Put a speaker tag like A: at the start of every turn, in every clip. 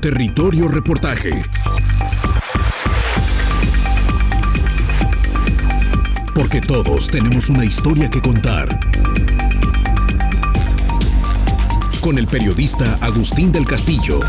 A: Territorio Reportaje. Porque todos tenemos una historia que contar. Con el periodista Agustín del Castillo.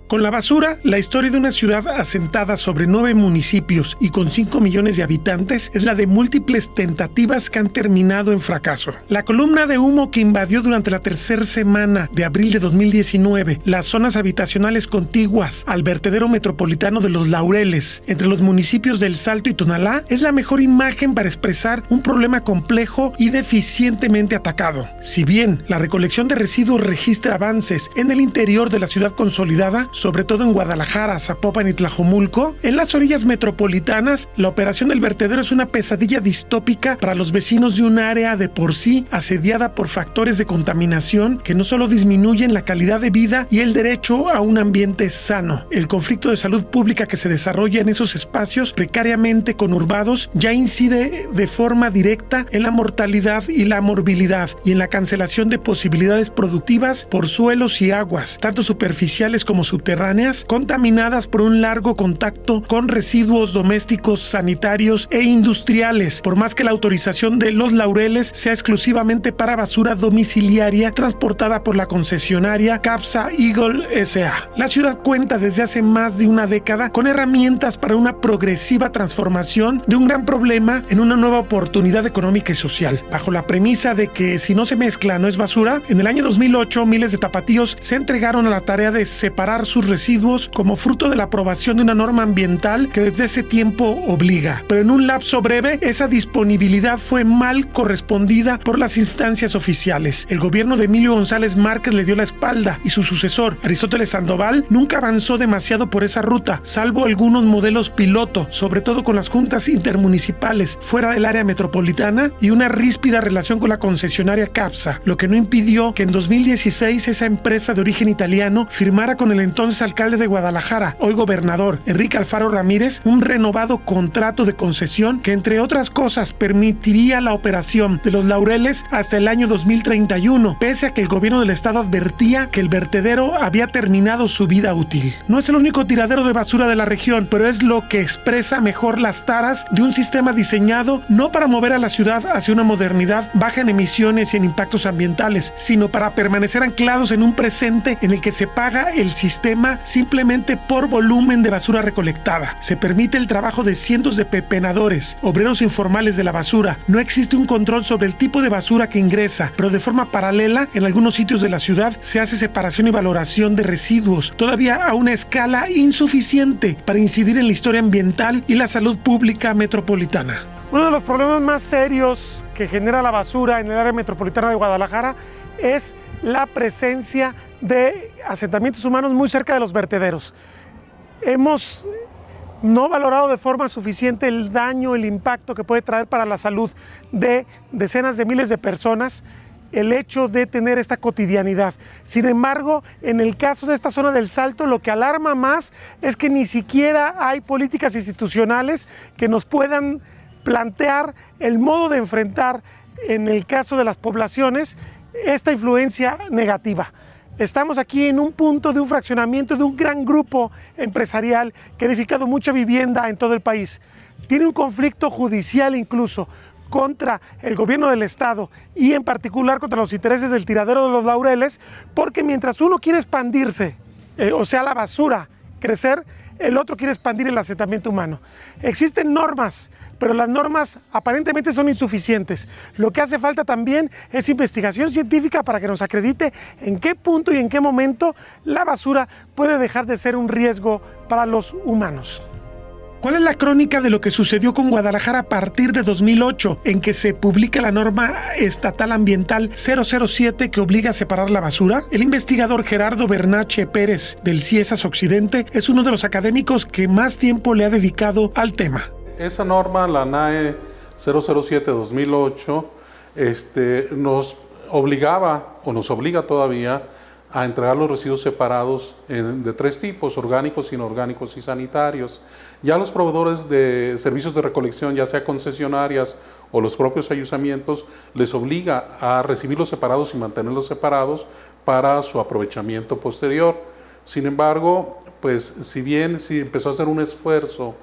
B: Con la basura, la historia de una ciudad asentada sobre 9 municipios y con 5 millones de habitantes es la de múltiples tentativas que han terminado en fracaso. La columna de humo que invadió durante la tercera semana de abril de 2019 las zonas habitacionales contiguas al vertedero metropolitano de Los Laureles, entre los municipios del Salto y Tonalá, es la mejor imagen para expresar un problema complejo y deficientemente atacado. Si bien la recolección de residuos registra avances en el interior de la ciudad consolidada, sobre todo en Guadalajara, Zapopan y Tlajomulco, en las orillas metropolitanas, la operación del vertedero es una pesadilla distópica para los vecinos de un área de por sí asediada por factores de contaminación que no solo disminuyen la calidad de vida y el derecho a un ambiente sano. El conflicto de salud pública que se desarrolla en esos espacios precariamente conurbados ya incide de forma directa en la mortalidad y la morbilidad y en la cancelación de posibilidades productivas por suelos y aguas, tanto superficiales como subterráneas, contaminadas por un largo contacto con residuos domésticos, sanitarios e industriales, por más que la autorización de Los Laureles sea exclusivamente para basura domiciliaria transportada por la concesionaria Capsa Eagle S.A. La ciudad cuenta desde hace más de una década con herramientas para una progresiva transformación de un gran problema en una nueva oportunidad económica y social. Bajo la premisa de que si no se mezcla no es basura, en el año 2008 miles de tapatíos se entregaron a la tarea de separar sus residuos como fruto de la aprobación de una norma ambiental que desde ese tiempo obliga. Pero en un lapso breve, esa disponibilidad fue mal correspondida por las instancias oficiales. El gobierno de Emilio González Márquez le dio la espalda y su sucesor, Aristóteles Sandoval, nunca avanzó demasiado por esa ruta, salvo algunos modelos piloto, sobre todo con las juntas intermunicipales fuera del área metropolitana y una ríspida relación con la concesionaria Capsa, lo que no impidió que en 2016 esa empresa de origen italiano firmara con el entonces alcalde de Guadalajara, hoy gobernador, Enrique Alfaro Ramírez, un renovado contrato de concesión que, entre otras cosas, permitiría la operación de Los Laureles hasta el año 2031, pese a que el gobierno del estado advertía que el vertedero había terminado su vida útil. No es el único tiradero de basura de la región, pero es lo que expresa mejor las taras de un sistema diseñado no para mover a la ciudad hacia una modernidad baja en emisiones y en impactos ambientales, sino para permanecer anclados en un presente en el que se paga el sistema simplemente por volumen de basura recolectada. Se permite el trabajo de cientos de pepenadores, obreros informales de la basura. No existe un control sobre el tipo de basura que ingresa, pero de forma paralela, en algunos sitios de la ciudad se hace separación y valoración de residuos, todavía a una escala insuficiente para incidir en la historia ambiental y la salud pública metropolitana. Uno de los problemas más serios que genera la basura en el área metropolitana de Guadalajara es la presencia de asentamientos humanos muy cerca de los vertederos. Hemos no valorado de forma suficiente el daño, el impacto que puede traer para la salud de decenas de miles de personas el hecho de tener esta cotidianidad. Sin embargo, en el caso de esta zona del Salto, lo que alarma más es que ni siquiera hay políticas institucionales que nos puedan plantear el modo de enfrentar, en el caso de las poblaciones, esta influencia negativa. Estamos aquí en un punto de un fraccionamiento de un gran grupo empresarial que ha edificado mucha vivienda en todo el país. Tiene un conflicto judicial incluso contra el gobierno del estado y en particular contra los intereses del tiradero de Los Laureles, porque mientras uno quiere expandirse, o sea la basura, crecer, el otro quiere expandir el asentamiento humano. Existen normas, pero las normas aparentemente son insuficientes. Lo que hace falta también es investigación científica para que nos acredite en qué punto y en qué momento la basura puede dejar de ser un riesgo para los humanos. ¿Cuál es la crónica de lo que sucedió con Guadalajara a partir de 2008, en que se publica la norma estatal ambiental 007 que obliga a separar la basura? El investigador Gerardo Bernache Pérez del CIESAS Occidente es uno de los académicos que más tiempo le ha dedicado al tema.
C: Esa norma, la NAE 007-2008, nos obligaba o nos obliga todavía a entregar los residuos separados de 3 tipos: orgánicos, inorgánicos y sanitarios. Ya los proveedores de servicios de recolección, ya sea concesionarias o los propios ayuntamientos les obliga a recibirlos separados y mantenerlos separados para su aprovechamiento posterior. Sin embargo, pues si bien sí empezó a hacer un esfuerzo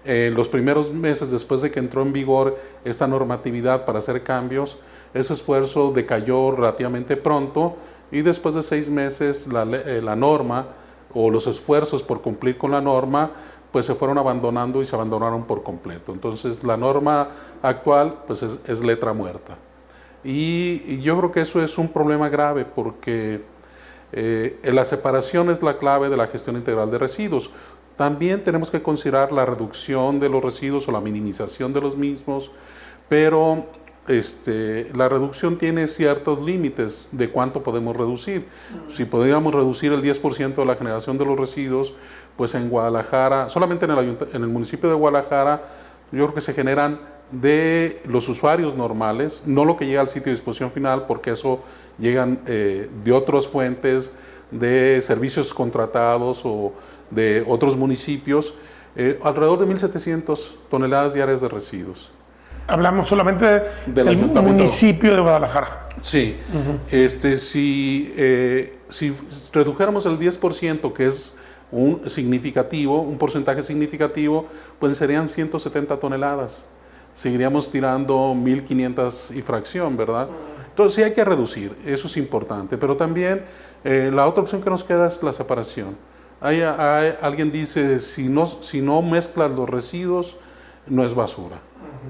C: en los primeros meses después de que entró en vigor esta normatividad para hacer cambios, ese esfuerzo decayó relativamente pronto y después de 6 meses la norma o los esfuerzos por cumplir con la norma pues se fueron abandonando y se abandonaron por completo. Entonces la norma actual pues es letra muerta. Y yo creo que eso es un problema grave porque la separación es la clave de la gestión integral de residuos. También tenemos que considerar la reducción de los residuos o la minimización de los mismos, pero la reducción tiene ciertos límites de cuánto podemos reducir. Si podríamos reducir el 10% de la generación de los residuos, pues en Guadalajara, solamente en el municipio de Guadalajara, yo creo que se generan de los usuarios normales, no lo que llega al sitio de disposición final, porque eso llegan de otras fuentes, de servicios contratados o de otros municipios, alrededor de 1.700 toneladas diarias de residuos.
B: Hablamos solamente del municipio de Guadalajara.
C: Sí. Si redujéramos el 10%, que es un porcentaje significativo, pues serían 170 toneladas. Seguiríamos tirando 1.500 y fracción, ¿verdad? Entonces sí hay que reducir, eso es importante, pero también la otra opción que nos queda es la separación. Alguien dice, si no mezclas los residuos, no es basura.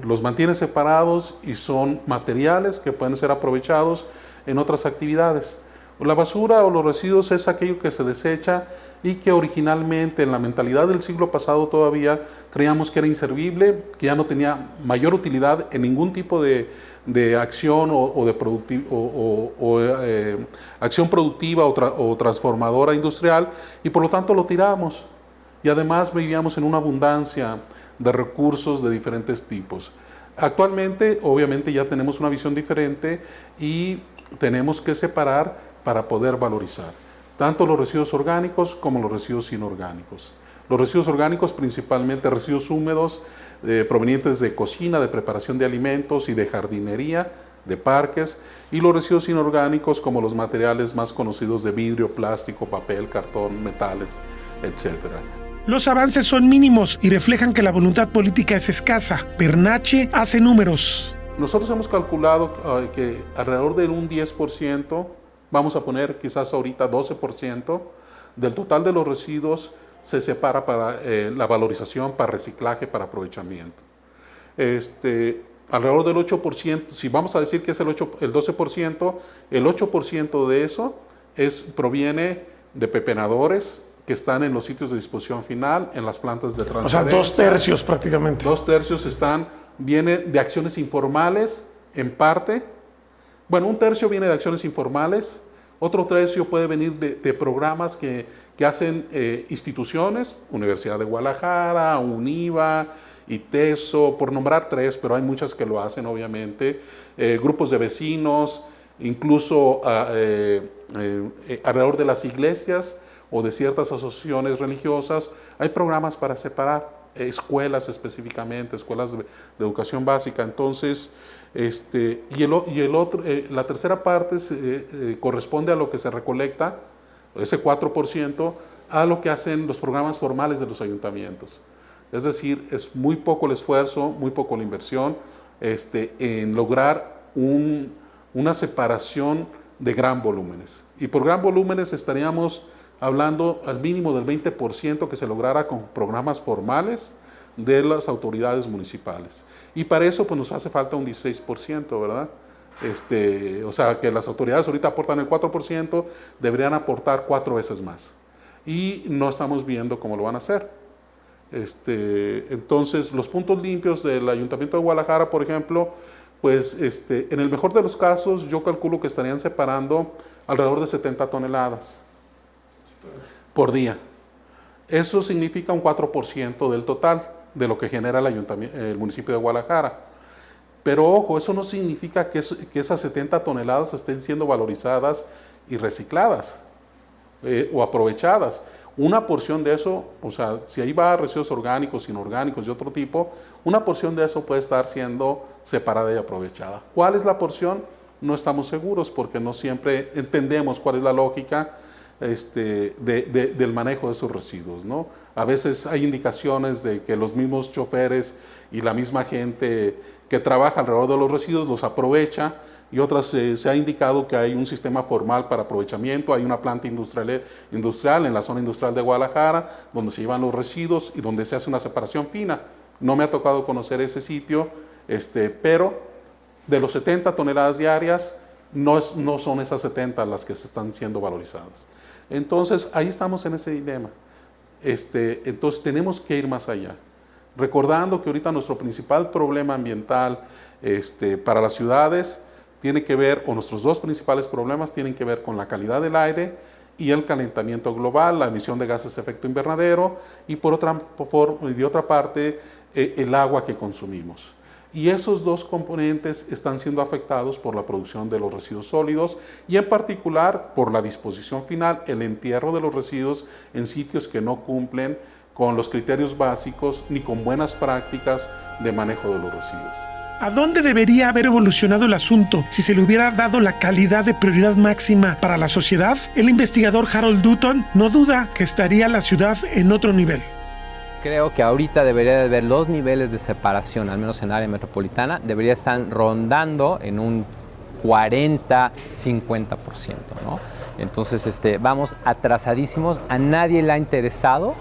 C: Los mantienes separados y son materiales que pueden ser aprovechados en otras actividades. La basura o los residuos es aquello que se desecha y que originalmente en la mentalidad del siglo pasado todavía creíamos que era inservible, que ya no tenía mayor utilidad en ningún tipo de acción acción productiva o transformadora industrial, y por lo tanto lo tiramos. Y además vivíamos en una abundancia de recursos de diferentes tipos. Actualmente, obviamente, ya tenemos una visión diferente y tenemos que separar para poder valorizar tanto los residuos orgánicos como los residuos inorgánicos. Los residuos orgánicos, principalmente residuos húmedos provenientes de cocina, de preparación de alimentos y de jardinería, de parques, y los residuos inorgánicos como los materiales más conocidos de vidrio, plástico, papel, cartón, metales, etc.
B: Los avances son mínimos y reflejan que la voluntad política es escasa. Bernache hace números.
C: Nosotros hemos calculado que alrededor de un 10%, vamos a poner quizás ahorita 12%, del total de los residuos se separa para la valorización, para reciclaje, para aprovechamiento. Alrededor del 8%, si vamos a decir que es el 12%, el 8% de eso proviene de pepenadores que están en los sitios de disposición final, en las plantas de transferencia.
B: O sea, 2/3 prácticamente.
C: 2/3 viene de acciones informales, en parte. Bueno, 1/3 viene de acciones informales, otro 1/3 puede venir de programas que hacen instituciones, Universidad de Guadalajara, UNIVA, ITESO, por nombrar 3, pero hay muchas que lo hacen, obviamente, grupos de vecinos, incluso alrededor de las iglesias o de ciertas asociaciones religiosas, hay programas para separar, escuelas específicamente, escuelas de educación básica. Entonces, la tercera parte corresponde a lo que se recolecta, ese 4%, a lo que hacen los programas formales de los ayuntamientos. Es decir, es muy poco el esfuerzo, muy poco la inversión en lograr una separación de gran volúmenes. Y por gran volúmenes estaríamos hablando al mínimo del 20% que se lograra con programas formales de las autoridades municipales. Y para eso pues nos hace falta un 16%, ¿verdad? O sea, que las autoridades ahorita aportan el 4%, deberían aportar 4 veces más. Y no estamos viendo cómo lo van a hacer. Entonces, los puntos limpios del Ayuntamiento de Guadalajara, por ejemplo, pues en el mejor de los casos yo calculo que estarían separando alrededor de 70 toneladas por día. Eso significa un 4% del total de lo que genera el municipio de Guadalajara. Pero ojo, eso no significa que esas 70 toneladas estén siendo valorizadas y recicladas o aprovechadas. una porción de eso, o sea, si ahí va residuos orgánicos, inorgánicos y otro tipo, una porción de eso puede estar siendo separada y aprovechada. ¿Cuál es la porción? No estamos seguros porque no siempre entendemos cuál es la lógica del manejo de esos residuos, ¿no? A veces hay indicaciones de que los mismos choferes y la misma gente que trabaja alrededor de los residuos los aprovecha, y otras se ha indicado que hay un sistema formal para aprovechamiento. Hay una planta industrial en la zona industrial de Guadalajara donde se llevan los residuos y donde se hace una separación fina. No me ha tocado conocer ese sitio, pero de los 70 toneladas diarias no son esas 70 las que se están siendo valorizadas. Entonces ahí estamos en ese dilema. Entonces tenemos que ir más allá, recordando que ahorita nuestro principal problema ambiental para las ciudades tiene que ver, o nuestros dos principales problemas tienen que ver con la calidad del aire y el calentamiento global, la emisión de gases de efecto invernadero, y de otra parte el agua que consumimos. Y esos dos componentes están siendo afectados por la producción de los residuos sólidos y en particular por la disposición final, el entierro de los residuos en sitios que no cumplen con los criterios básicos ni con buenas prácticas de manejo de los residuos.
B: ¿A dónde debería haber evolucionado el asunto si se le hubiera dado la calidad de prioridad máxima para la sociedad? El investigador Harold Dutton no duda que estaría la ciudad en otro nivel.
D: Creo que ahorita debería de haber los niveles de separación, al menos en el área metropolitana, debería estar rondando en un 40-50%, ¿no? Entonces vamos atrasadísimos, a nadie le ha interesado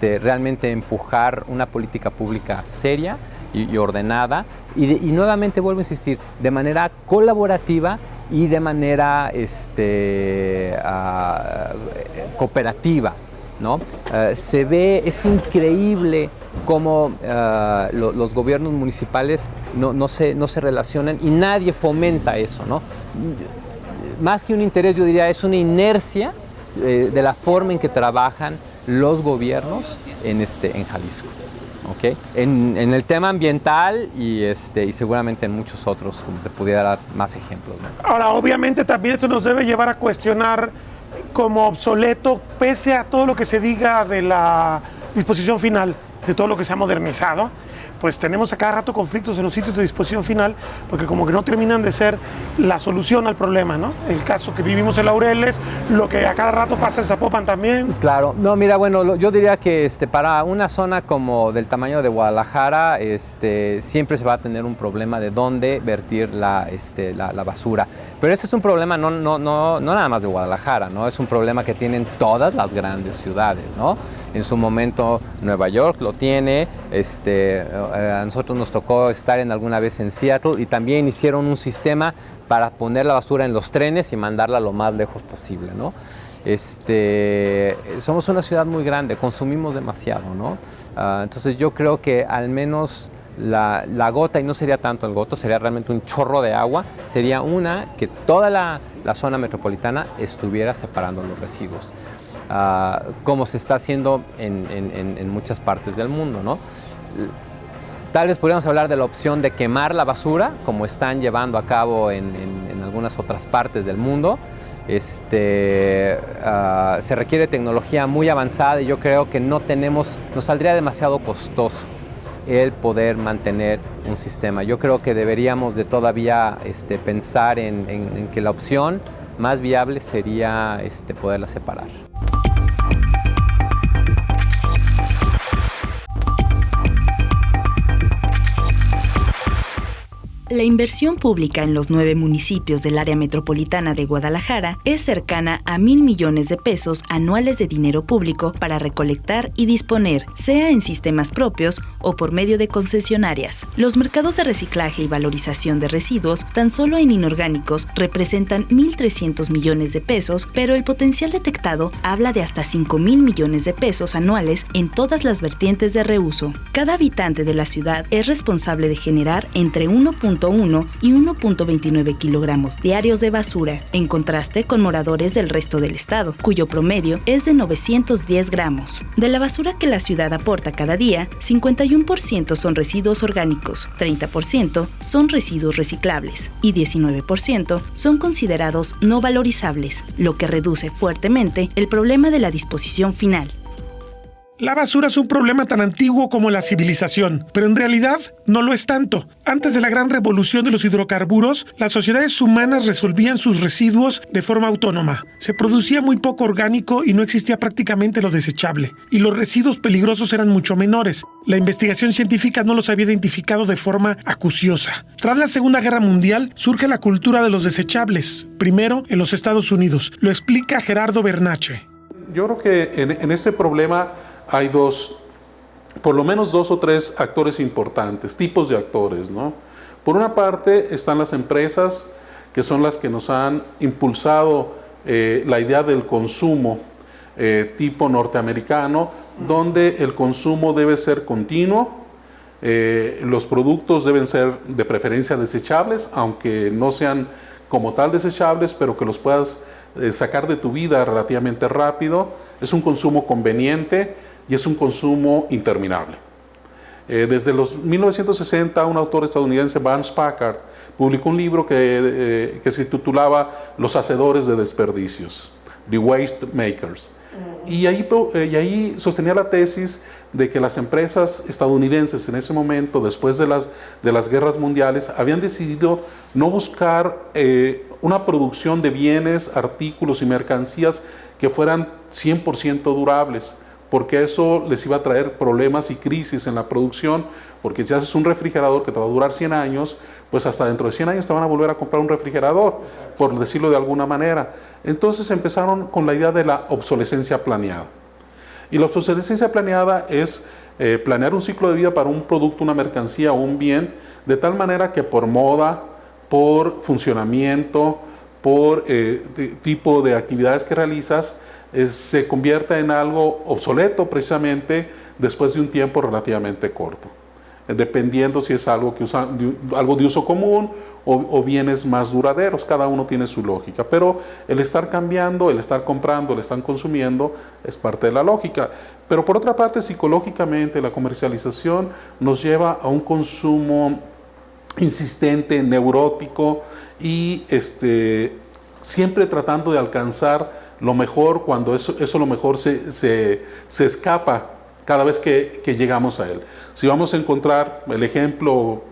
D: realmente empujar una política pública seria y ordenada, y nuevamente vuelvo a insistir, de manera colaborativa y de manera cooperativa, ¿no? Se ve, es increíble cómo los gobiernos municipales no se relacionan y nadie fomenta eso, ¿no? Más que un interés, yo diría, es una inercia de la forma en que trabajan los gobiernos en Jalisco. ¿Okay? En el tema ambiental y seguramente en muchos otros, como te pudiera dar más ejemplos, ¿no?
B: Ahora, obviamente también esto nos debe llevar a cuestionar como obsoleto, pese a todo lo que se diga de la disposición final, de todo lo que se ha modernizado, pues tenemos a cada rato conflictos en los sitios de disposición final, porque como que no terminan de ser la solución al problema, ¿no? El caso que vivimos en Laureles, lo que a cada rato pasa en Zapopan también.
D: Claro, no, mira, bueno, yo diría que para una zona como del tamaño de Guadalajara, siempre se va a tener un problema de dónde vertir la basura. Pero ese es un problema no nada más de Guadalajara, ¿no? Es un problema que tienen todas las grandes ciudades, ¿no? En su momento Nueva York lo tiene, a nosotros nos tocó estar alguna vez en Seattle y también hicieron un sistema para poner la basura en los trenes y mandarla lo más lejos posible, ¿no? Somos una ciudad muy grande, consumimos demasiado, ¿no? Entonces yo creo que al menos la gota, y no sería tanto el goto, sería realmente un chorro de agua, sería que toda la zona metropolitana estuviera separando los residuos, como se está haciendo en muchas partes del mundo, ¿no? Tal vez podríamos hablar de la opción de quemar la basura, como están llevando a cabo en algunas otras partes del mundo. Se requiere tecnología muy avanzada y yo creo que nos saldría demasiado costoso el poder mantener un sistema. Yo creo que deberíamos de todavía pensar en que la opción más viable sería poderla separar.
E: La inversión pública en los 9 municipios del área metropolitana de Guadalajara es cercana a 1,000 millones de pesos anuales de dinero público para recolectar y disponer, sea en sistemas propios o por medio de concesionarias. Los mercados de reciclaje y valorización de residuos, tan solo en inorgánicos, representan 1,300 millones de pesos, pero el potencial detectado habla de hasta 5,000 millones de pesos anuales en todas las vertientes de reuso. Cada habitante de la ciudad es responsable de generar entre 1.5 1.1 y 1.29 kilogramos diarios de basura, en contraste con moradores del resto del estado, cuyo promedio es de 910 gramos. De la basura que la ciudad aporta cada día, 51% son residuos orgánicos, 30% son residuos reciclables y 19% son considerados no valorizables, lo que reduce fuertemente el problema de la disposición final.
B: La basura es un problema tan antiguo como la civilización, pero en realidad no lo es tanto. Antes de la gran revolución de los hidrocarburos, las sociedades humanas resolvían sus residuos de forma autónoma. Se producía muy poco orgánico y no existía prácticamente lo desechable, y los residuos peligrosos eran mucho menores. La investigación científica no los había identificado de forma acuciosa. Tras la Segunda Guerra Mundial, surge la cultura de los desechables, primero en los Estados Unidos. Lo explica Gerardo Bernache.
C: Yo creo que en este problema hay por lo menos dos o tres actores importantes, tipos de actores, ¿no? Por una parte están las empresas, que son las que nos han impulsado la idea del consumo tipo norteamericano, donde el consumo debe ser continuo, los productos deben ser de preferencia desechables, aunque no sean como tal desechables, pero que los puedas sacar de tu vida relativamente rápido. Es un consumo conveniente y es un consumo interminable. Desde los 1960, un autor estadounidense, Vance Packard, publicó un libro que se titulaba Los hacedores de desperdicios, The Waste Makers. Y ahí sostenía la tesis de que las empresas estadounidenses en ese momento, después de las guerras mundiales, habían decidido no buscar una producción de bienes, artículos y mercancías que fueran 100% durables, porque eso les iba a traer problemas y crisis en la producción, porque si haces un refrigerador que te va a durar 100 años, pues hasta dentro de 100 años te van a volver a comprar un refrigerador, por decirlo de alguna manera. Entonces empezaron con la idea de la obsolescencia planeada. Y la obsolescencia planeada es planear un ciclo de vida para un producto, una mercancía o un bien, de tal manera que por moda, por funcionamiento, por tipo de actividades que realizas, se convierta en algo obsoleto precisamente después de un tiempo relativamente corto, dependiendo si es algo de uso común o bienes más duraderos. Cada uno tiene su lógica, pero el estar cambiando, el estar comprando, el estar consumiendo es parte de la lógica. Pero por otra parte, psicológicamente, la comercialización nos lleva a un consumo insistente, neurótico y siempre tratando de alcanzar lo mejor, cuando eso lo mejor se escapa cada vez que llegamos a él. Si vamos a encontrar el ejemplo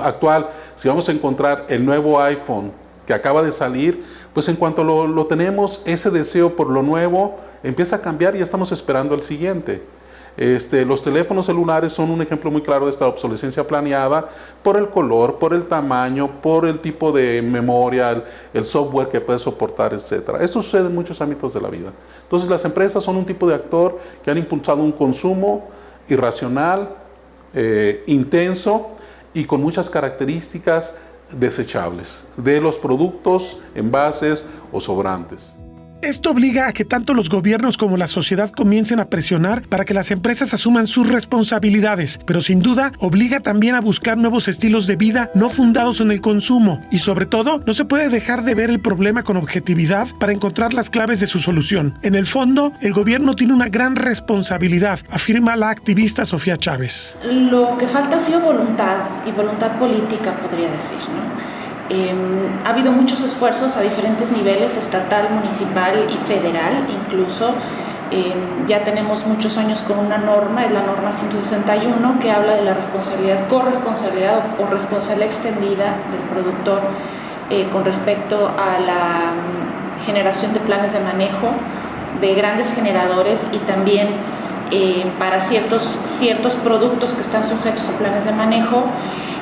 C: actual, si vamos a encontrar el nuevo iPhone que acaba de salir, pues en cuanto lo tenemos, ese deseo por lo nuevo empieza a cambiar y ya estamos esperando el siguiente. Los teléfonos celulares son un ejemplo muy claro de esta obsolescencia planeada por el color, por el tamaño, por el tipo de memoria, el software que puede soportar, etc. Esto sucede en muchos ámbitos de la vida. Entonces las empresas son un tipo de actor que han impulsado un consumo irracional, intenso y con muchas características desechables de los productos, envases o sobrantes.
B: Esto obliga a que tanto los gobiernos como la sociedad comiencen a presionar para que las empresas asuman sus responsabilidades, pero sin duda obliga también a buscar nuevos estilos de vida no fundados en el consumo y sobre todo no se puede dejar de ver el problema con objetividad para encontrar las claves de su solución. En el fondo, el gobierno tiene una gran responsabilidad, afirma la activista Sofía Chávez.
F: Lo que falta ha sido voluntad y voluntad política, podría decir, ¿no? Ha habido muchos esfuerzos a diferentes niveles, estatal, municipal y federal incluso. Ya tenemos muchos años con una norma, es la norma 161, que habla de la responsabilidad, corresponsabilidad o responsabilidad extendida del productor con respecto a la generación de planes de manejo de grandes generadores y también para ciertos productos que están sujetos a planes de manejo.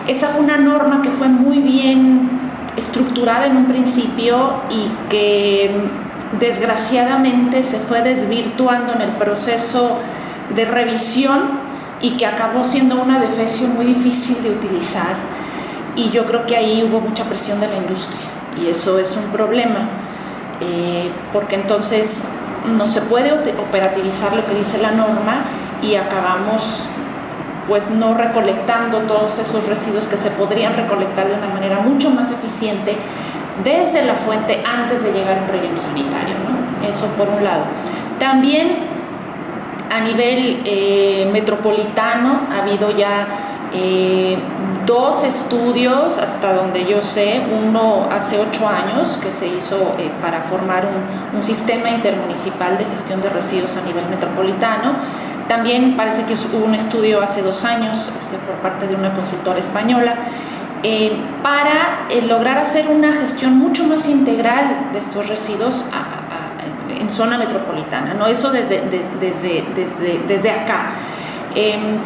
F: Esa fue una norma que fue muy bien estructurada en un principio y que desgraciadamente se fue desvirtuando en el proceso de revisión y que acabó siendo una defecio muy difícil de utilizar, y yo creo que ahí hubo mucha presión de la industria y eso es un problema, porque entonces no se puede operativizar lo que dice la norma y acabamos pues no recolectando todos esos residuos que se podrían recolectar de una manera mucho más eficiente desde la fuente antes de llegar a un relleno sanitario, ¿no? Eso por un lado. También a nivel metropolitano ha habido ya 2 estudios, hasta donde yo sé, uno hace 8 años que se hizo para formar un sistema intermunicipal de gestión de residuos a nivel metropolitano. También parece que hubo un estudio hace 2 años por parte de una consultora española para lograr hacer una gestión mucho más integral de estos residuos en zona metropolitana, ¿no? Eso desde acá.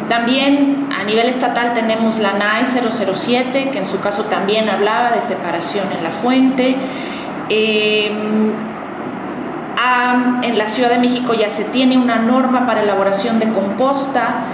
F: También a nivel estatal tenemos la NAE 007, que en su caso también hablaba de separación en la fuente. En la Ciudad de México ya se tiene una norma para elaboración de composta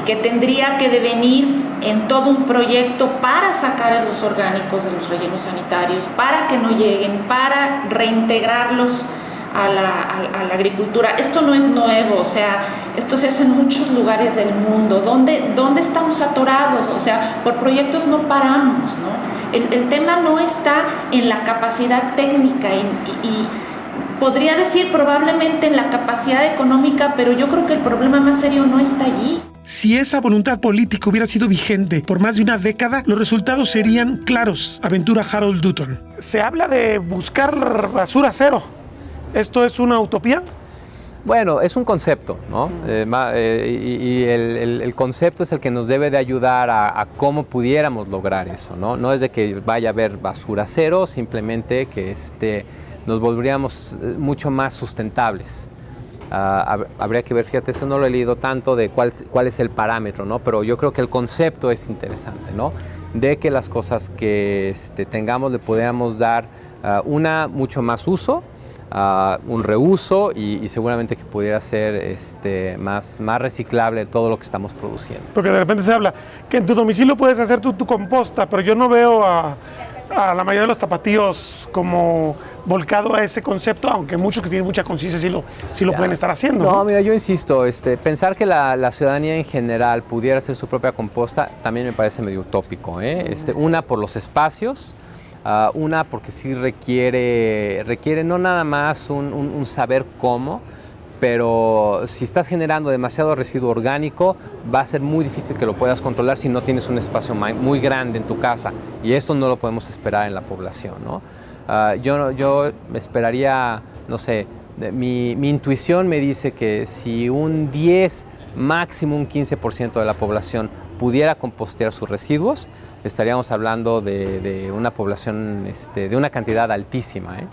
F: que tendría que devenir en todo un proyecto para sacar los orgánicos de los rellenos sanitarios, para que no lleguen, para reintegrarlos a la agricultura. Esto no es nuevo, o sea, esto se hace en muchos lugares del mundo. ¿Dónde estamos atorados? O sea, por proyectos no paramos, ¿no? El tema no está en la capacidad técnica y podría decir probablemente en la capacidad económica, pero yo creo que el problema más serio no está allí.
B: Si esa voluntad política hubiera sido vigente por más de una década, los resultados serían claros, aventura Harold Dutton. Se habla de buscar basura cero. ¿Esto es una utopía?
D: Bueno, es un concepto, ¿no? El concepto es el que nos debe de ayudar a cómo pudiéramos lograr eso, ¿no? No es de que vaya a haber basura cero, simplemente que nos volveríamos mucho más sustentables. Habría que ver, fíjate, eso no lo he leído tanto de cuál es el parámetro, ¿no? Pero yo creo que el concepto es interesante, ¿no? De que las cosas que tengamos le podamos dar mucho más uso, un reuso y seguramente que pudiera ser más reciclable todo lo que estamos produciendo.
B: Porque de repente se habla que en tu domicilio puedes hacer tu composta, pero yo no veo a la mayoría de los tapatíos como volcado a ese concepto, aunque muchos que tienen mucha conciencia sí lo pueden estar haciendo.
D: No, mira, yo insisto, pensar que la ciudadanía en general pudiera hacer su propia composta también me parece medio utópico, ¿eh? Una, por los espacios, una, porque sí requiere no nada más un saber cómo, pero si estás generando demasiado residuo orgánico, va a ser muy difícil que lo puedas controlar si no tienes un espacio muy grande en tu casa, y esto no lo podemos esperar en la población, ¿no? Yo esperaría, no sé, mi intuición me dice que si un 10, máximo un 15% de la población pudiera compostear sus residuos, estaríamos hablando de una población, de una cantidad altísima, ¿eh?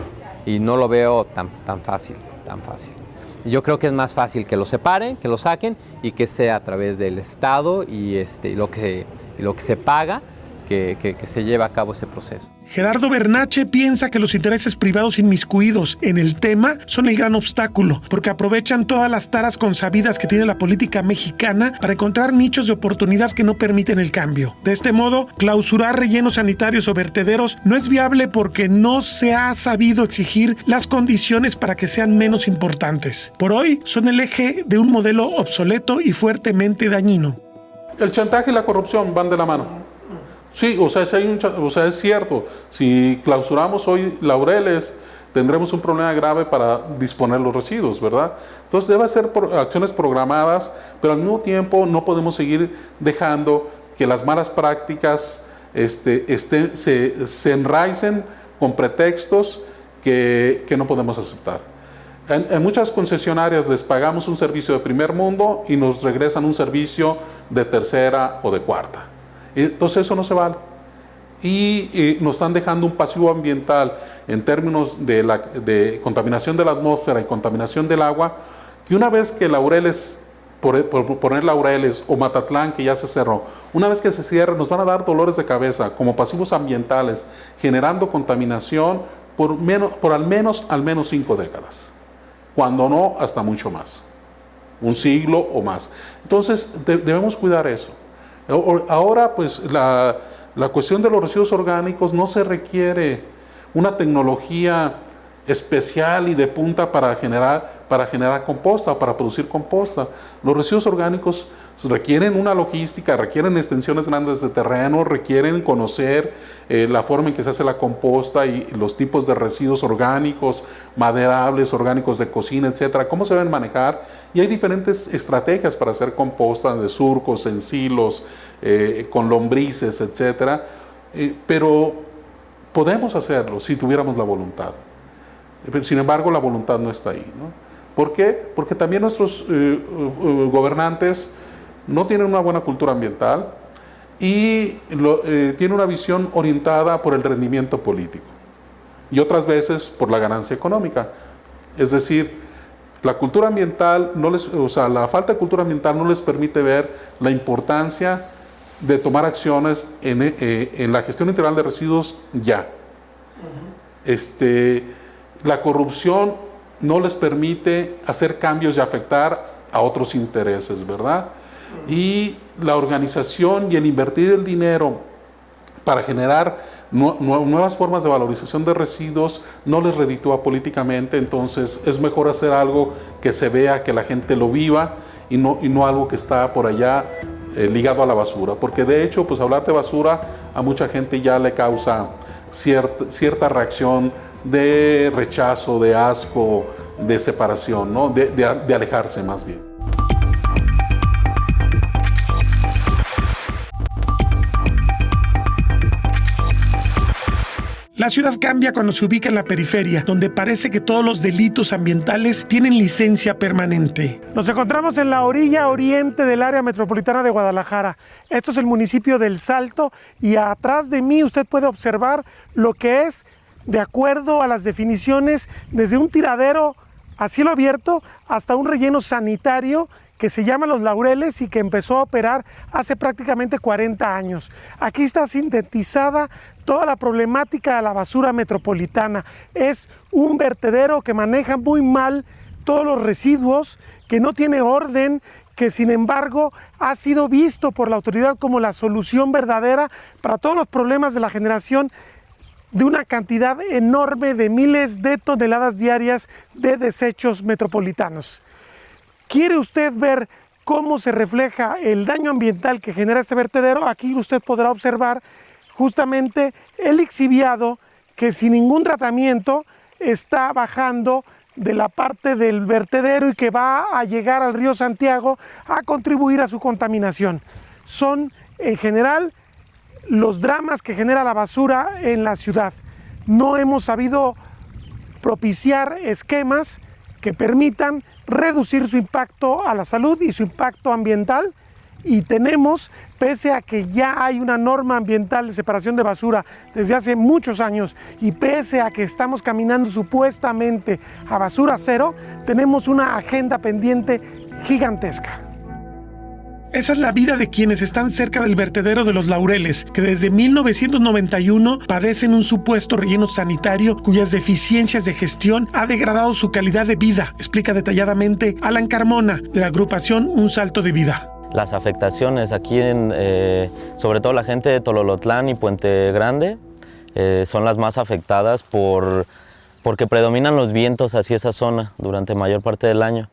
D: Y no lo veo tan fácil. Yo creo que es más fácil que lo separen, que lo saquen y que sea a través del Estado y lo que se paga, que se lleve a cabo ese proceso.
B: Gerardo Bernache piensa que los intereses privados inmiscuidos en el tema son el gran obstáculo, porque aprovechan todas las taras consabidas que tiene la política mexicana para encontrar nichos de oportunidad que no permiten el cambio. De este modo, clausurar rellenos sanitarios o vertederos no es viable porque no se ha sabido exigir las condiciones para que sean menos importantes. Por hoy, son el eje de un modelo obsoleto y fuertemente dañino.
C: El chantaje y la corrupción van de la mano. Sí, o sea, es cierto, si clausuramos hoy Laureles, tendremos un problema grave para disponer los residuos, ¿verdad? Entonces debe ser acciones programadas, pero al mismo tiempo no podemos seguir dejando que las malas prácticas se enraicen con pretextos que no podemos aceptar. En muchas concesionarias les pagamos un servicio de primer mundo y nos regresan un servicio de tercera o de cuarta. Entonces eso no se vale. Y nos están dejando un pasivo ambiental en términos de contaminación de la atmósfera y contaminación del agua, que una vez que Laureles, por poner Laureles o Matatlán, que ya se cerró, una vez que se cierre, nos van a dar dolores de cabeza como pasivos ambientales, generando contaminación por al menos 5 décadas, cuando no hasta mucho más, un siglo o más. Entonces debemos cuidar eso. Ahora, pues, la cuestión de los residuos orgánicos no se requiere una tecnología especial y de punta para generar composta, para producir composta. Los residuos orgánicos requieren una logística, requieren extensiones grandes de terreno, requieren conocer la forma en que se hace la composta y los tipos de residuos orgánicos, maderables, orgánicos de cocina, etcétera, cómo se deben manejar. Y hay diferentes estrategias para hacer composta de surcos, en silos, con lombrices, etcétera. Pero podemos hacerlo si tuviéramos la voluntad. Sin embargo, la voluntad no está ahí, ¿no? ¿Por qué? Porque también nuestros gobernantes no tienen una buena cultura ambiental y tienen una visión orientada por el rendimiento político y otras veces por la ganancia económica. Es decir, la cultura ambiental la falta de cultura ambiental no les permite ver la importancia de tomar acciones en la gestión integral de residuos ya. La corrupción no les permite hacer cambios y afectar a otros intereses, ¿verdad? Y la organización y el invertir el dinero para generar nuevas formas de valorización de residuos no les reditúa políticamente, entonces es mejor hacer algo que se vea, que la gente lo viva y no algo que está por allá ligado a la basura, porque de hecho, pues hablar de basura a mucha gente ya le causa cierta reacción de rechazo, de asco, de separación, ¿no? de alejarse más bien.
B: La ciudad cambia cuando se ubica en la periferia, donde parece que todos los delitos ambientales tienen licencia permanente. Nos encontramos en la orilla oriente del área metropolitana de Guadalajara. Esto es el municipio del Salto y atrás de mí usted puede observar lo que es, de acuerdo a las definiciones, desde un tiradero a cielo abierto hasta un relleno sanitario que se llama Los Laureles y que empezó a operar hace prácticamente 40 años. Aquí está sintetizada toda la problemática de la basura metropolitana. Es un vertedero que maneja muy mal todos los residuos, que no tiene orden, que sin embargo ha sido visto por la autoridad como la solución verdadera para todos los problemas de la generación de una cantidad enorme de miles de toneladas diarias de desechos metropolitanos. ¿Quiere usted ver cómo se refleja el daño ambiental que genera este vertedero? Aquí usted podrá observar justamente el lixiviado que sin ningún tratamiento está bajando de la parte del vertedero y que va a llegar al río Santiago a contribuir a su contaminación. Son en general los dramas que genera la basura en la ciudad. No hemos sabido propiciar esquemas que permitan reducir su impacto a la salud y su impacto ambiental, y tenemos, pese a que ya hay una norma ambiental de separación de basura desde hace muchos años y pese a que estamos caminando supuestamente a basura cero, tenemos una agenda pendiente gigantesca. Esa es la vida de quienes están cerca del vertedero de Los Laureles, que desde 1991 padecen un supuesto relleno sanitario cuyas deficiencias de gestión ha degradado su calidad de vida, explica detalladamente Alan Carmona, de la agrupación Un Salto de Vida.
G: Las afectaciones aquí, sobre todo la gente de Tololotlán y Puente Grande, son las más afectadas porque predominan los vientos hacia esa zona durante mayor parte del año.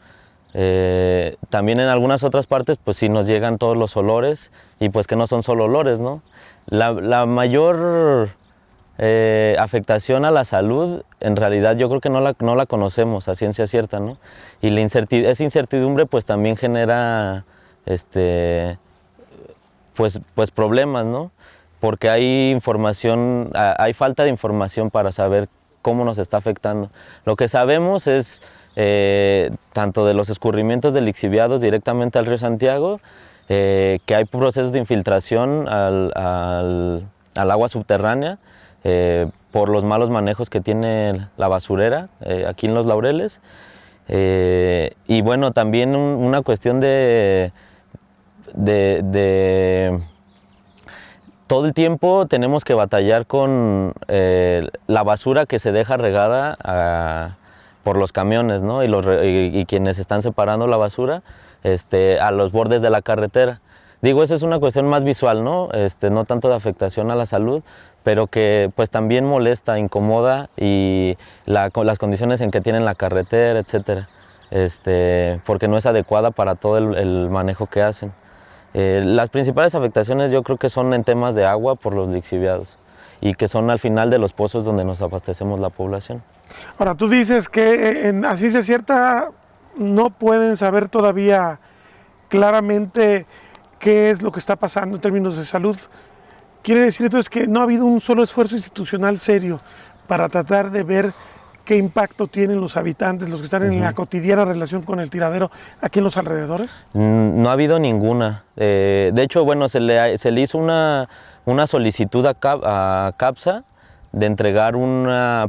G: También en algunas otras partes pues sí nos llegan todos los olores y pues que no son solo olores, ¿no? La mayor afectación a la salud en realidad yo creo que no la conocemos a ciencia cierta, ¿no? Y esa incertidumbre pues también genera pues problemas, ¿no? Porque hay falta de información para saber cómo nos está afectando. Lo que sabemos es tanto de los escurrimientos de lixiviados directamente al río Santiago, que hay procesos de infiltración al agua subterránea por los malos manejos que tiene la basurera aquí en Los Laureles. Y bueno, también una cuestión de todo el tiempo tenemos que batallar con la basura que se deja regada por los camiones, ¿no? y quienes están separando la basura a los bordes de la carretera. Digo, eso es una cuestión más visual, ¿no? No tanto de afectación a la salud, pero que pues también molesta, incomoda, y las condiciones en que tienen la carretera, etcétera, porque no es adecuada para todo el manejo que hacen. Las principales afectaciones yo creo que son en temas de agua por los lixiviados, y que son al final de los pozos donde nos abastecemos la población.
B: Ahora, tú dices que en Así se cierta no pueden saber todavía claramente qué es lo que está pasando en términos de salud. Quiere decir entonces que no ha habido un solo esfuerzo institucional serio para tratar de ver qué impacto tienen los habitantes, los que están en la cotidiana relación con el tiradero aquí en los alrededores.
G: No ha habido ninguna. De hecho, bueno, se le hizo una solicitud a CAPSA de entregar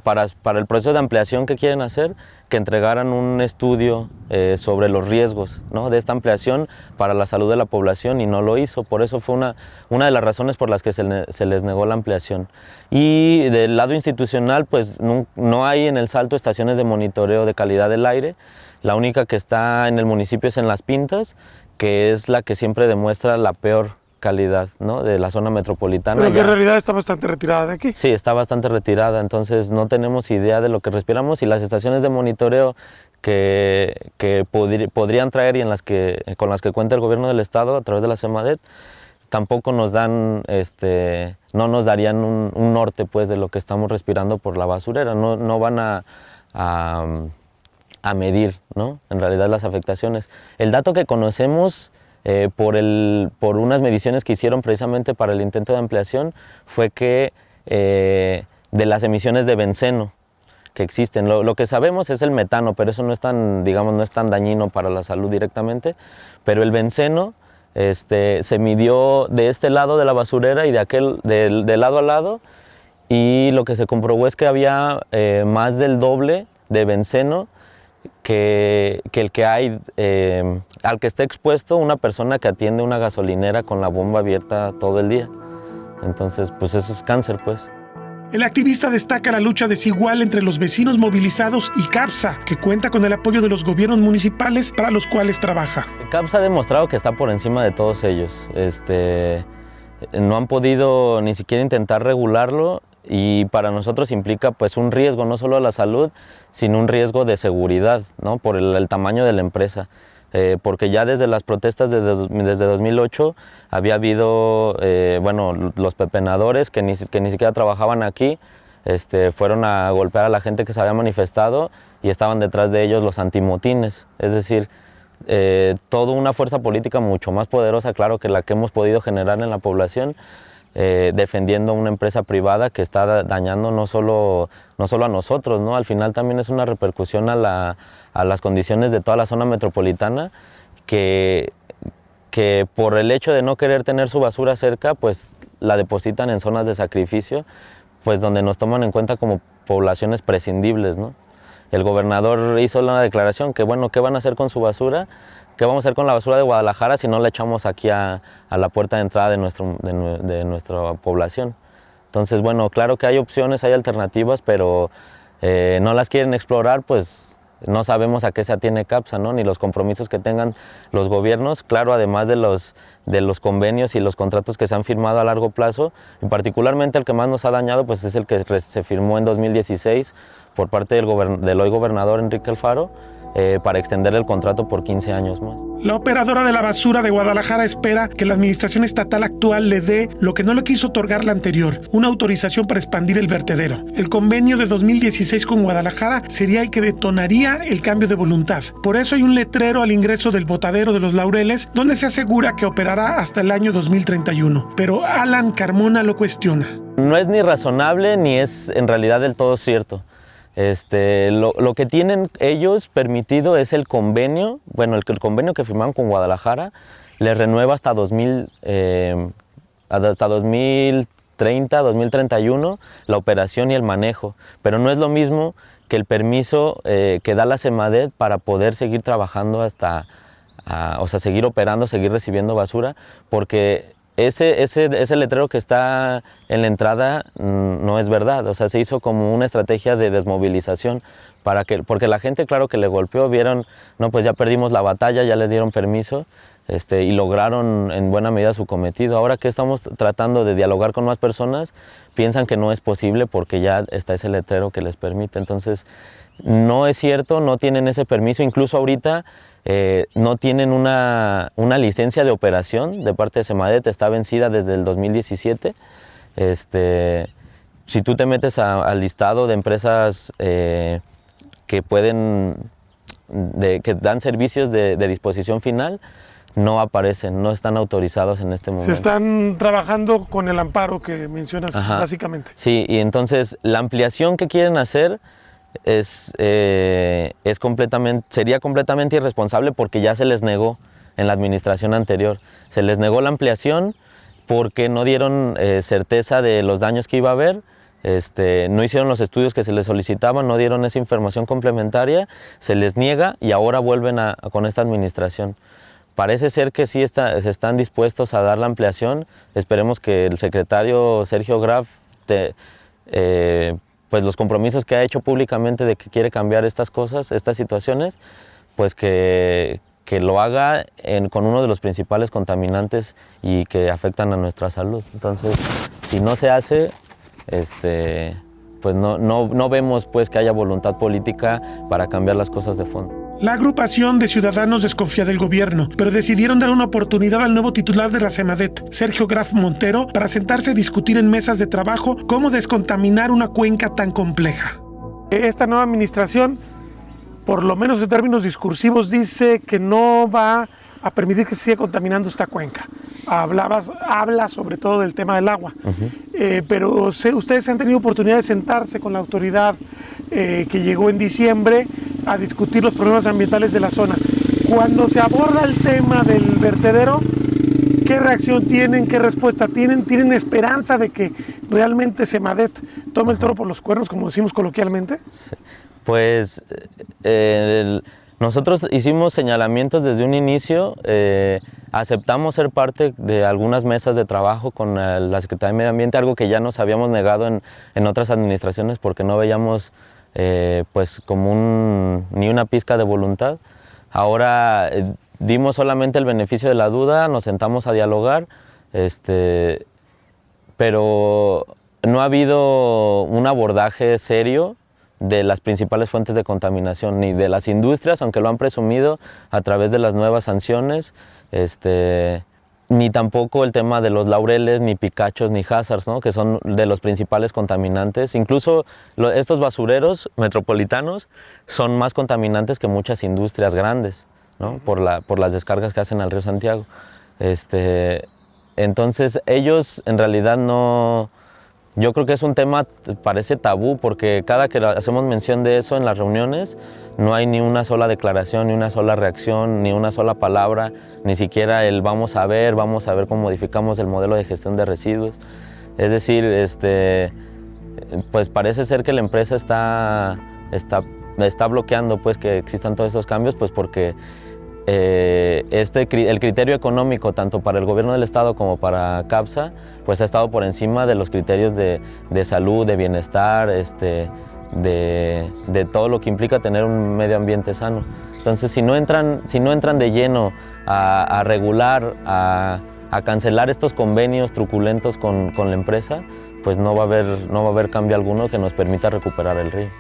G: para el proceso de ampliación que quieren hacer, que entregaran un estudio sobre los riesgos, ¿no?, de esta ampliación para la salud de la población, y no lo hizo. Por eso fue una de las razones por las que se les negó la ampliación. Y del lado institucional, pues no hay en el Salto estaciones de monitoreo de calidad del aire. La única que está en el municipio es en Las Pintas, que es la que siempre demuestra la peor calidad, ¿no?, de la zona metropolitana.
B: Pero que en realidad está bastante retirada de aquí.
G: Sí, está bastante retirada, entonces no tenemos idea de lo que respiramos, y las estaciones de monitoreo que podrían traer y con las que cuenta el gobierno del estado a través de la CEMADET tampoco nos dan, no nos darían un norte, pues, de lo que estamos respirando por la basurera. No van a medir, ¿no?, en realidad las afectaciones. El dato que conocemos por unas mediciones que hicieron precisamente para el intento de ampliación fue que de las emisiones de benceno que existen, lo que sabemos es el metano, pero eso no es tan, digamos, no es tan dañino para la salud directamente, pero el benceno se midió de este lado de la basurera y de lado a lado, y lo que se comprobó es que había más del doble de benceno que el que hay, al que está expuesto una persona que atiende una gasolinera con la bomba abierta todo el día. Entonces, pues eso es cáncer, pues.
B: El activista destaca la lucha desigual entre los vecinos movilizados y CAPSA, que cuenta con el apoyo de los gobiernos municipales para los cuales trabaja.
G: CAPSA ha demostrado que está por encima de todos ellos. No han podido ni siquiera intentar regularlo, y para nosotros implica pues un riesgo no solo a la salud, sino un riesgo de seguridad, ¿no?, por el tamaño de la empresa. Porque ya desde las protestas desde 2008 había habido, los pepenadores que ni siquiera trabajaban aquí, fueron a golpear a la gente que se había manifestado, y estaban detrás de ellos los antimotines. Es decir, toda una fuerza política mucho más poderosa, claro, que la que hemos podido generar en la población, defendiendo a una empresa privada que está dañando no solo a nosotros, ¿no? Al final también es una repercusión a las condiciones de toda la zona metropolitana, que por el hecho de no querer tener su basura cerca, pues la depositan en zonas de sacrificio, pues donde nos toman en cuenta como poblaciones prescindibles, ¿no? El gobernador hizo una declaración que, bueno, ¿qué van a hacer con su basura? ¿Qué vamos a hacer con la basura de Guadalajara si no la echamos aquí a la puerta de entrada de nuestra población? Entonces, bueno, claro que hay opciones, hay alternativas, pero no las quieren explorar, pues no sabemos a qué se atiene CAPSA, ¿no?, ni los compromisos que tengan los gobiernos, claro, además de los convenios y los contratos que se han firmado a largo plazo, y particularmente el que más nos ha dañado pues es el que se firmó en 2016 por parte del hoy gobernador Enrique Alfaro, para extender el contrato por 15 años más.
B: La operadora de la basura de Guadalajara espera que la administración estatal actual le dé lo que no le quiso otorgar la anterior, una autorización para expandir el vertedero. El convenio de 2016 con Guadalajara sería el que detonaría el cambio de voluntad. Por eso hay un letrero al ingreso del botadero de Los Laureles donde se asegura que operará hasta el año 2031. Pero Alan Carmona lo cuestiona.
G: No es ni razonable ni es en realidad del todo cierto. Lo que tienen ellos permitido es el convenio, el convenio que firmaron con Guadalajara les renueva hasta 2030, 2031 la operación y el manejo, pero no es lo mismo que el permiso que da la CEMADET para poder seguir trabajando seguir operando, seguir recibiendo basura, porque ese letrero que está en la entrada no es verdad, o sea, se hizo como una estrategia de desmovilización porque la gente, claro, que le golpeó, vieron, no, pues ya perdimos la batalla, ya les dieron permiso, y lograron en buena medida su cometido. Ahora que estamos tratando de dialogar con más personas, piensan que no es posible porque ya está ese letrero que les permite. Entonces, no es cierto, no tienen ese permiso. Incluso ahorita no tienen una licencia de operación de parte de Semadet, está vencida desde el 2017. Si tú te metes al listado de empresas que dan servicios de disposición final, no aparecen, no están autorizados en este momento.
B: Se están trabajando con el amparo que mencionas. Ajá. Básicamente.
G: Sí, y entonces la ampliación que quieren hacer sería completamente irresponsable porque ya se les negó en la administración anterior. Se les negó la ampliación porque no dieron certeza de los daños que iba a haber. No hicieron los estudios que se les solicitaban, no dieron esa información complementaria, se les niega y ahora vuelven con esta administración. Parece ser que sí están dispuestos a dar la ampliación. Esperemos que el secretario Sergio Graf, pues los compromisos que ha hecho públicamente de que quiere cambiar estas cosas, estas situaciones, pues que lo haga con uno de los principales contaminantes y que afectan a nuestra salud. Entonces, si no se hace, pues no vemos pues que haya voluntad política para cambiar las cosas de fondo.
B: La agrupación de ciudadanos desconfía del gobierno, pero decidieron dar una oportunidad al nuevo titular de la Semadet, Sergio Graf Montero, para sentarse a discutir en mesas de trabajo cómo descontaminar una cuenca tan compleja. Esta nueva administración, por lo menos en términos discursivos, dice que no va a permitir que se siga contaminando esta cuenca. Habla sobre todo del tema del agua. Uh-huh. Pero ustedes han tenido oportunidad de sentarse con la autoridad que llegó en diciembre a discutir los problemas ambientales de la zona. Cuando se aborda el tema del vertedero, ¿qué reacción tienen? ¿Qué respuesta tienen? ¿Tienen esperanza de que realmente Semadet tome el toro por los cuernos, como decimos coloquialmente?
G: Sí. Pues nosotros hicimos señalamientos desde un inicio, aceptamos ser parte de algunas mesas de trabajo con la Secretaría de Medio Ambiente, algo que ya nos habíamos negado en otras administraciones porque no veíamos pues como ni una pizca de voluntad. Ahora dimos solamente el beneficio de la duda, nos sentamos a dialogar, pero no ha habido un abordaje serio de las principales fuentes de contaminación, ni de las industrias, aunque lo han presumido a través de las nuevas sanciones, ni tampoco el tema de los laureles, ni picachos, ni hazards, ¿no? Que son de los principales contaminantes. Incluso estos basureros metropolitanos son más contaminantes que muchas industrias grandes, ¿no? Por las descargas que hacen al río Santiago. Entonces ellos en realidad no... Yo creo que es un tema, parece tabú, porque cada que hacemos mención de eso en las reuniones, no hay ni una sola declaración, ni una sola reacción, ni una sola palabra, ni siquiera el vamos a ver cómo modificamos el modelo de gestión de residuos. Es decir, pues parece ser que la empresa está bloqueando pues, que existan todos estos cambios, pues porque el criterio económico, tanto para el gobierno del estado como para CAPSA, pues ha estado por encima de los criterios de salud, de bienestar, de todo lo que implica tener un medio ambiente sano. Entonces, si no entran de lleno a regular, a cancelar estos convenios truculentos con la empresa, pues no va a haber cambio alguno que nos permita recuperar el río.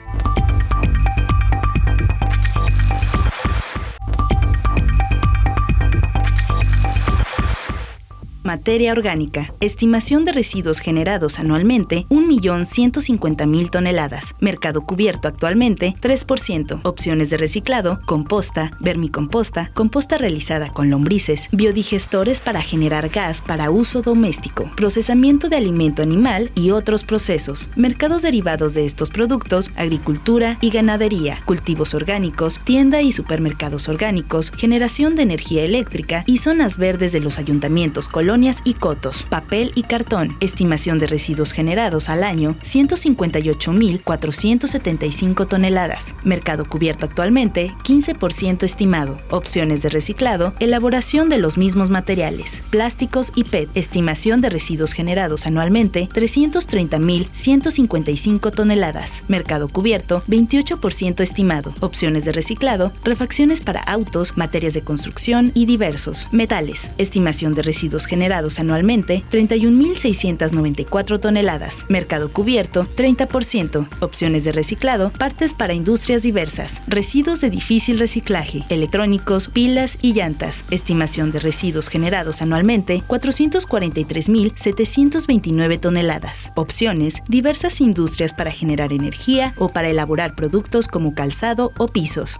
E: Materia orgánica. Estimación de residuos generados anualmente, 1.150.000 toneladas. Mercado cubierto actualmente, 3%. Opciones de reciclado, composta, vermicomposta, composta realizada con lombrices, biodigestores para generar gas para uso doméstico, procesamiento de alimento animal y otros procesos. Mercados derivados de estos productos, agricultura y ganadería, cultivos orgánicos, tienda y supermercados orgánicos, generación de energía eléctrica y zonas verdes de los ayuntamientos coloniales colonias y cotos, papel y cartón. Estimación de residuos generados al año, 158.475 toneladas. Mercado cubierto actualmente, 15% estimado. Opciones de reciclado, elaboración de los mismos materiales. Plásticos y PET. Estimación de residuos generados anualmente, 330.155 toneladas. Mercado cubierto, 28% estimado. Opciones de reciclado, refacciones para autos, materias de construcción y diversos. Metales. Estimación de residuos generados anualmente, 31.694 toneladas. Mercado cubierto, 30%. Opciones de reciclado, partes para industrias diversas. Residuos de difícil reciclaje, electrónicos, pilas y llantas. Estimación de residuos generados anualmente, 443.729 toneladas. Opciones, diversas industrias para generar energía o para elaborar productos como calzado o pisos.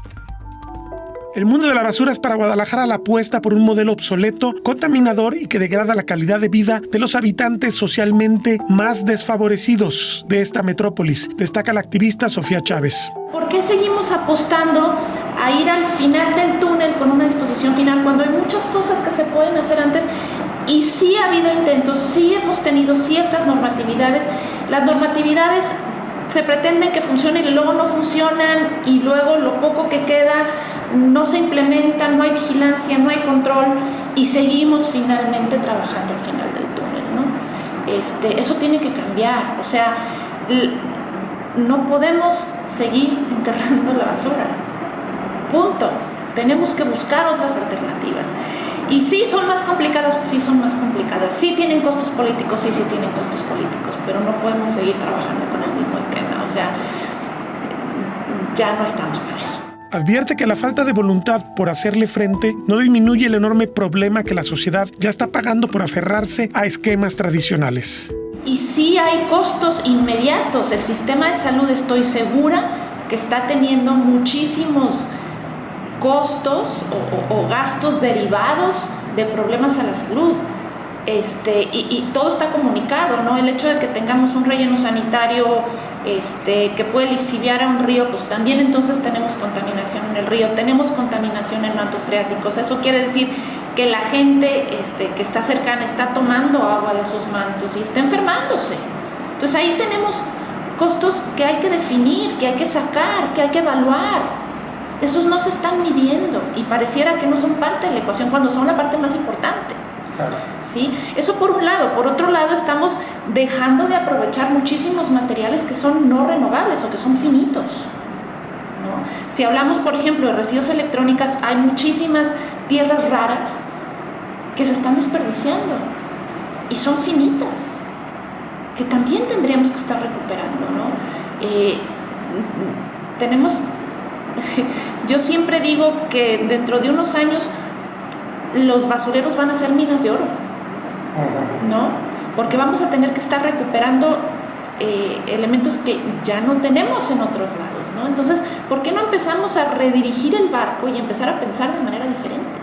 B: El mundo de la basura es para Guadalajara la apuesta por un modelo obsoleto, contaminador y que degrada la calidad de vida de los habitantes socialmente más desfavorecidos de esta metrópolis, destaca la activista Sofía Chávez.
F: ¿Por qué seguimos apostando a ir al final del túnel con una disposición final cuando hay muchas cosas que se pueden hacer antes? Y sí ha habido intentos, sí hemos tenido ciertas normatividades. Las normatividades se pretenden que funcionen y luego no funcionan, y luego lo poco que queda no se implementa, no hay vigilancia, no hay control, y seguimos finalmente trabajando al final del túnel, ¿no? Eso tiene que cambiar. O sea, no podemos seguir enterrando la basura. Punto. Tenemos que buscar otras alternativas. Y sí son más complicadas, sí son más complicadas. Sí tienen costos políticos, sí tienen costos políticos, pero no podemos seguir trabajando con el mismo esquema. O sea, ya no estamos para eso.
B: Advierte que la falta de voluntad por hacerle frente no disminuye el enorme problema que la sociedad ya está pagando por aferrarse a esquemas tradicionales.
F: Y sí hay costos inmediatos. El sistema de salud, estoy segura que está teniendo muchísimos costos o gastos derivados de problemas a la salud. Y todo está comunicado, ¿no? El hecho de que tengamos un relleno sanitario que puede lixiviar a un río, pues también entonces tenemos contaminación en el río, tenemos contaminación en mantos freáticos. Eso quiere decir que la gente que está cercana está tomando agua de esos mantos y está enfermándose. Entonces ahí tenemos costos que hay que definir, que hay que sacar, que hay que evaluar. Esos no se están midiendo y pareciera que no son parte de la ecuación cuando son la parte más importante. Claro. ¿Sí? Eso por un lado. Por otro lado, estamos dejando de aprovechar muchísimos materiales que son no renovables o que son finitos, ¿no? Si hablamos, por ejemplo, de residuos electrónicos, hay muchísimas tierras raras que se están desperdiciando y son finitas, que también tendríamos que estar recuperando, ¿no? Yo siempre digo que dentro de unos años los basureros van a ser minas de oro, ¿no? Porque vamos a tener que estar recuperando elementos que ya no tenemos en otros lados, ¿no? Entonces, ¿por qué no empezamos a redirigir el barco y empezar a pensar de manera diferente?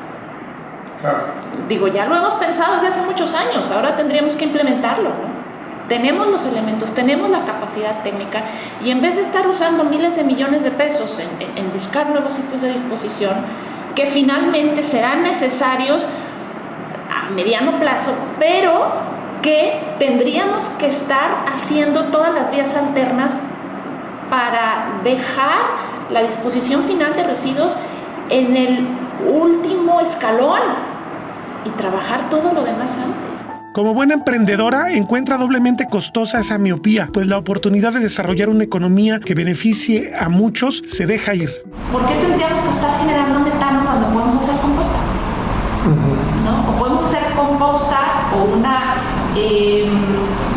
F: Claro. Digo, ya lo hemos pensado desde hace muchos años, ahora tendríamos que implementarlo, ¿no? Tenemos los elementos, tenemos la capacidad técnica, y en vez de estar usando miles de millones de pesos en buscar nuevos sitios de disposición, que finalmente serán necesarios a mediano plazo, pero que tendríamos que estar haciendo todas las vías alternas para dejar la disposición final de residuos en el último escalón y trabajar todo lo demás antes.
B: Como buena emprendedora, encuentra doblemente costosa esa miopía, pues la oportunidad de desarrollar una economía que beneficie a muchos se deja ir.
F: ¿Por qué tendríamos que estar generando metano cuando podemos hacer composta? ¿No? O podemos hacer composta o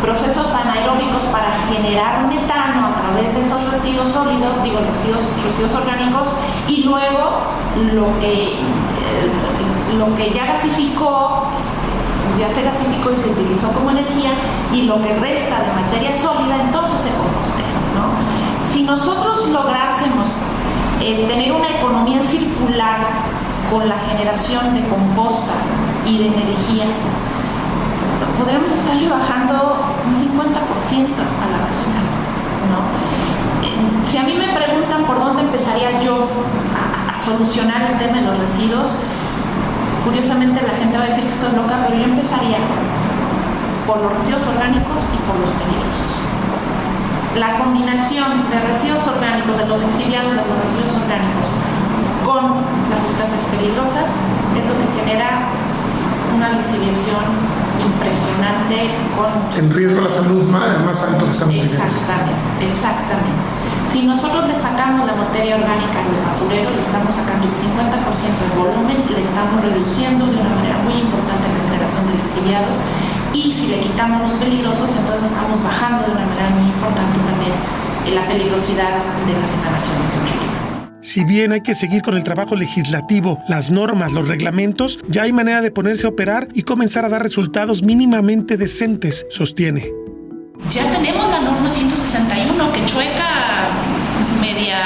F: procesos anaeróbicos para generar metano a través de esos residuos sólidos, residuos orgánicos, y luego lo que ya gasificó, ya se gasificó y se utilizó como energía, y lo que resta de materia sólida entonces se compostea, ¿no? Si nosotros lográsemos tener una economía circular con la generación de composta y de energía, podríamos estarle bajando un 50% a la basura, ¿no? Si a mí me preguntan por dónde empezaría yo a solucionar el tema de los residuos, Curiosamente la gente va a decir que estoy loca, pero yo empezaría por los residuos orgánicos y por los peligrosos. La combinación de residuos orgánicos, de los lixiviados de los residuos orgánicos con las sustancias peligrosas es lo que genera una lixiviación impresionante
B: en riesgo a la salud más alto que estamos viviendo.
F: Exactamente. Si nosotros le sacamos la materia orgánica a los basureros, le estamos sacando el 50% del volumen, le estamos reduciendo de una manera muy importante la generación de lixiviados, y si le quitamos los peligrosos, entonces estamos bajando de una manera muy importante también la peligrosidad de las emanaciones de un río.
B: Si bien hay que seguir con el trabajo legislativo, las normas, los reglamentos, ya hay manera de ponerse a operar y comenzar a dar resultados mínimamente decentes, sostiene.
F: Ya tenemos la norma 161, que chueca, media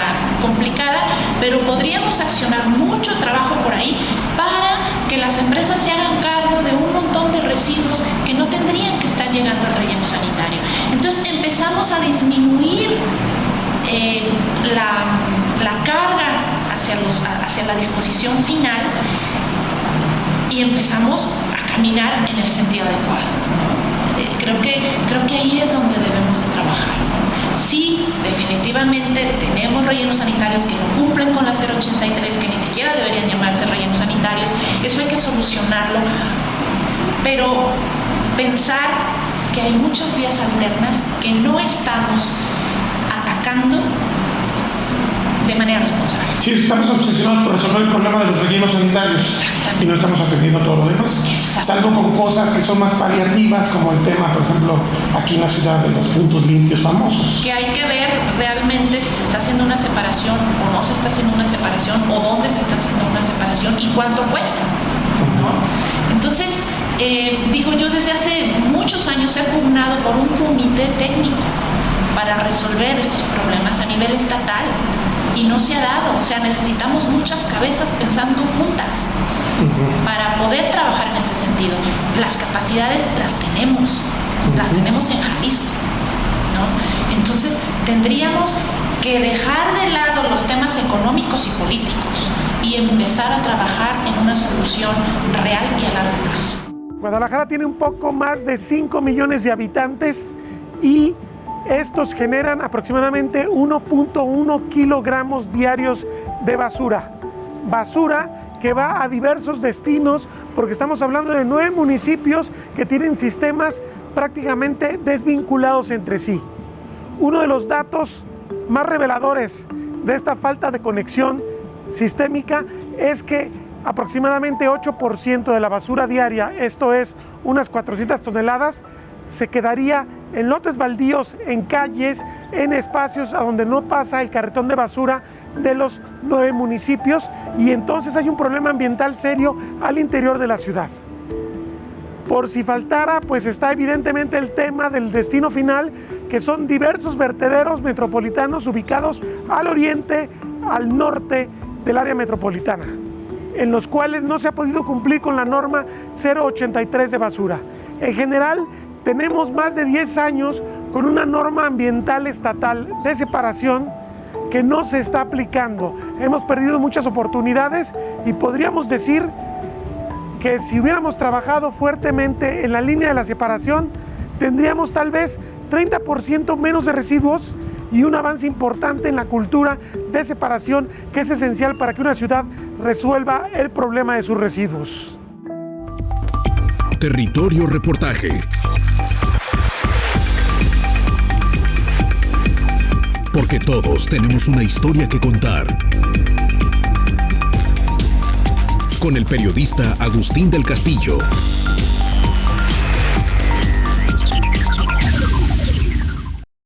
F: complicada, pero podríamos accionar mucho trabajo por ahí para que las empresas se hagan cargo de un montón de residuos que no tendrían que estar llegando al relleno sanitario. Entonces empezamos a disminuir la carga hacia la disposición final y empezamos a caminar en el sentido adecuado, ¿no? Creo que ahí es donde debemos de trabajar, ¿no? Sí, definitivamente tenemos rellenos sanitarios que no cumplen con la 083, que ni siquiera deberían llamarse rellenos sanitarios. Eso hay que solucionarlo, pero pensar que hay muchas vías alternas que no estamos atacando de manera responsable.
B: Sí, estamos obsesionados por resolver el problema de los rellenos sanitarios y no estamos atendiendo todo lo demás. Salvo con cosas que son más paliativas, como el tema, por ejemplo, aquí en la ciudad de los puntos limpios famosos.
F: Que hay que ver realmente si se está haciendo una separación o no se está haciendo una separación, o dónde se está haciendo una separación y cuánto cuesta, ¿no? Entonces, yo desde hace muchos años he pugnado por un comité técnico para resolver estos problemas a nivel estatal. Y no se ha dado, o sea, necesitamos muchas cabezas pensando juntas para poder trabajar en este sentido. Las capacidades las tenemos en Jalisco, ¿no? Entonces tendríamos que dejar de lado los temas económicos y políticos y empezar a trabajar en una solución real y a largo plazo.
B: Guadalajara tiene un poco más de 5 millones de habitantes y estos generan aproximadamente 1.1 kilogramos diarios de basura. Basura que va a diversos destinos, porque estamos hablando de 9 municipios que tienen sistemas prácticamente desvinculados entre sí. Uno de los datos más reveladores de esta falta de conexión sistémica es que aproximadamente 8% de la basura diaria, esto es unas 400 toneladas, se quedaría en lotes baldíos, en calles, en espacios a donde no pasa el carretón de basura de los 9 municipios, y entonces hay un problema ambiental serio al interior de la ciudad. Por si faltara, pues está evidentemente el tema del destino final, que son diversos vertederos metropolitanos ubicados al oriente, al norte del área metropolitana, en los cuales no se ha podido cumplir con la norma 083 de basura. En general, tenemos más de 10 años con una norma ambiental estatal de separación que no se está aplicando. Hemos perdido muchas oportunidades y podríamos decir que si hubiéramos trabajado fuertemente en la línea de la separación, tendríamos tal vez 30% menos de residuos y un avance importante en la cultura de separación, que es esencial para que una ciudad resuelva el problema de sus residuos.
A: Territorio Reportaje. Porque todos tenemos una historia que contar. Con el periodista Agustín del Castillo.